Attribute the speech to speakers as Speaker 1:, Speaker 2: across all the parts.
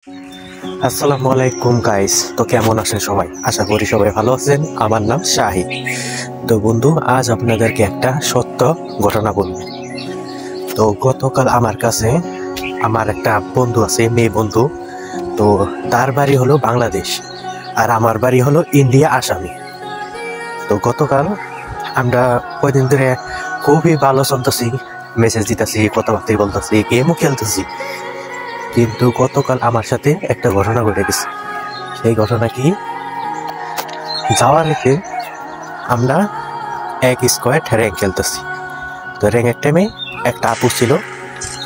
Speaker 1: আসসালামু আলাইকুম গাইস। তো কেমন আছেন সবাই? আশা করি সবাই ভালো আছেন। আমার নাম শাহিদ। তো বন্ধু, আজ আপনাদেরকে একটা সত্য ঘটনা বলবো। তো গতকাল আমার কাছে আমার একটা বন্ধু আছে, মেয়ে বন্ধু। তো তার বাড়ি হলো বাংলাদেশ আর আমার বাড়ি হলো ইন্ডিয়া, আসামে। তো গতকাল আমরা কয়দিন ধরে খুবই ভালো চলতেছি, মেসেজ দিতেছি, কথাবার্তা বলতেছি, গেমও খেলতেছি। কিন্তু গতকাল আমার সাথে একটা ঘটনা ঘটে গেছে। সেই ঘটনা কি, যাওয়ার রেখে আমরা এক স্কোয়াড র্যাঙ্ক খেলতেছি। তো র্যাঙ্কের টাইমে একটা আপু ছিল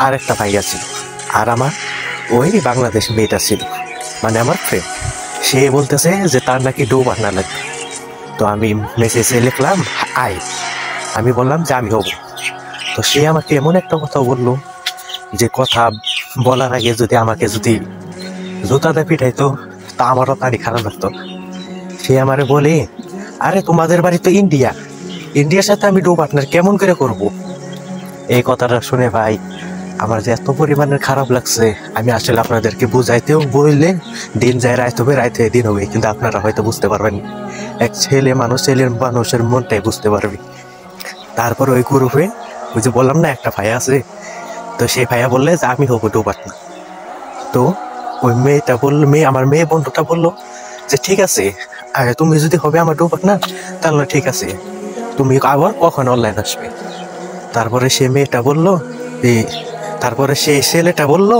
Speaker 1: আর একটা ভাইয়া ছিল, আর আমার ওই বাংলাদেশ মেয়েটা ছিল, মানে আমার ফ্রেন্ড। সে বলতেছে যে তার নাকি ডো বান্না লাগবে। তো আমি মেসেজে লিখলাম আই, আমি বললাম যে আমি হব। তো সে আমাকে এমন একটা কথা বললো, যে কথা বলার আগে যদি আমাকে জুতাতে পিঠাইতো তা আমারও তারই খারাপ লাগতো। সে আমারে বলে, আরে তোমাদের বাড়ি তো ইন্ডিয়ার সাথে আমি ডো পার্টনার কেমন করে করব? এই কথাটা শুনে ভাই আমার যে এত পরিমাণের খারাপ লাগছে, আমি আসলে আপনাদেরকে বুঝাইতেও বললে দিন যায় রাত হবে, রাত হয়ে দিন হবে, কিন্তু আপনারা হয়তো বুঝতে পারবেন। এক ছেলে মানুষের মনটাই বুঝতে পারবে। তারপর ওই গ্রুপে ওই যে বললাম না একটা ভাইয়া আছে, তো সেই ভাইয়া বললে যে আমি হবো ডো পার্টনার। তো ওই মেয়েটা বললো, আমার মেয়ে বন্ধুটা বললো যে ঠিক আছে, তুমি যদি হবে আমার ডো পার্টনার তাহলে ঠিক আছে, তুমি আবার কখন অনলাইন আসবে? তারপরে সে মেয়েটা বললো, তারপরে সেই ছেলেটা বললো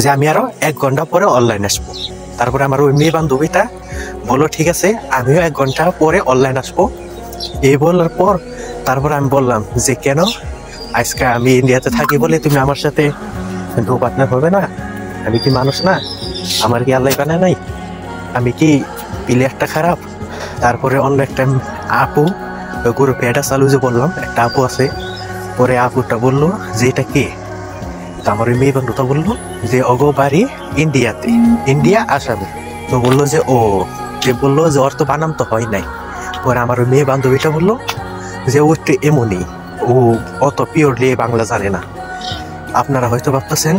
Speaker 1: যে আমি আরো 1 ঘন্টা পরে অনলাইন আসবো। তারপরে আমার ওই মেয়ে বান্ধবীটা বললো ঠিক আছে, আমিও 1 ঘন্টা পরে অনলাইন আসবো। এই বলার পর তারপরে আমি বললাম যে কেন, আজকে আমি ইন্ডিয়াতে থাকি বলে তুমি আমার সাথে ডো পার্টনার হবে না? আমি কি মানুষ না? আমার কি আল্লাহ বানায় নাই? আমি কি প্লেয়ারটা খারাপ? তারপরে অন্য একটা আপু গ্রুপে এটা চালু, যে বললাম একটা আপু আছে, পরে আপুটা বললো যে এটা কে? তো আমার ওই মেয়ে বন্ধুটা বললো যে অগো বাড়ি ইন্ডিয়াতে, ইন্ডিয়া আসামে। তো বললো যে ও, যে বললো যে ওর তো বানাম তো হয় নাই। পরে আমার ওই মেয়ে বান্ধবীটা বললো যে ও একটু এমনই, ও অত পিওরলি বাংলা জানে না। আপনারা হয়তো ভাবতেছেন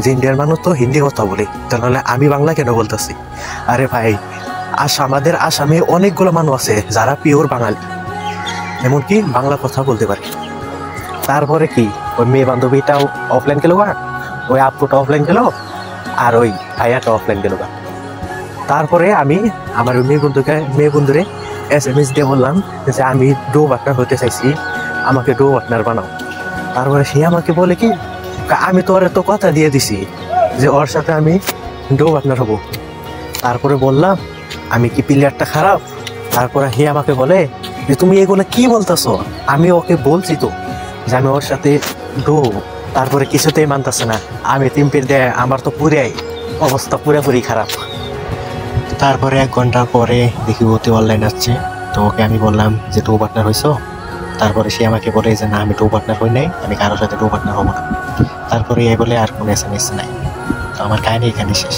Speaker 1: যে ইন্ডিয়ার মানুষ তো হিন্দি কথা বলে, তাহলে আমি বাংলা কেন বলতেছি? আরে ভাই, আমাদের আসামে অনেকগুলো মানুষ আছে যারা পিওর বাঙালি, এমনকি বাংলা কথা বলতে পারে। তারপরে কি, ওই মেয়ে বান্ধবীটাও অফলাইন গেল, ওই আপুটা অফলাইন গেল, আর ওই ভাইয়াটা অফলাইন গেল। তারপরে আমি আমার ওই মেয়ে বন্ধুরে SMS দিয়ে বললাম যে আমি ডো পার্টনার হতে চাইছি, আমাকে ডো পার্টনার বানাও। তারপরে সে আমাকে বলে কি, আমি তো ওর তো কথা দিয়ে দিছি যে ওর সাথে আমি ডো পার্টনার হবো। তারপরে বললাম আমি কি প্লেয়ারটা খারাপ? তারপরে হে আমাকে বলে যে তুমি এগুলো কি বলতেছো, আমি ওকে বলছি তো যে আমি ওর সাথে ডো হবো। তারপরে কিছুতেই মানতেছে না, আমি টিম্পির দেয়, আমার তো অবস্থা পুরোপুরি খারাপ। তারপরে 1 ঘন্টা পরে দেখি ওতে অনলাইন আসছে। তো ওকে আমি বললাম যে ডো পার্টনার হয়েছো? তারপরে সে আমাকে বলে যে না, আমি ডো পার্টনার হই নাই, আমি কারোর সাথে ডো পার্টনার হবো না। তারপরে এই বলে আর কোনো SMS নাই। তো আমার কাহিনী এখানে শেষ।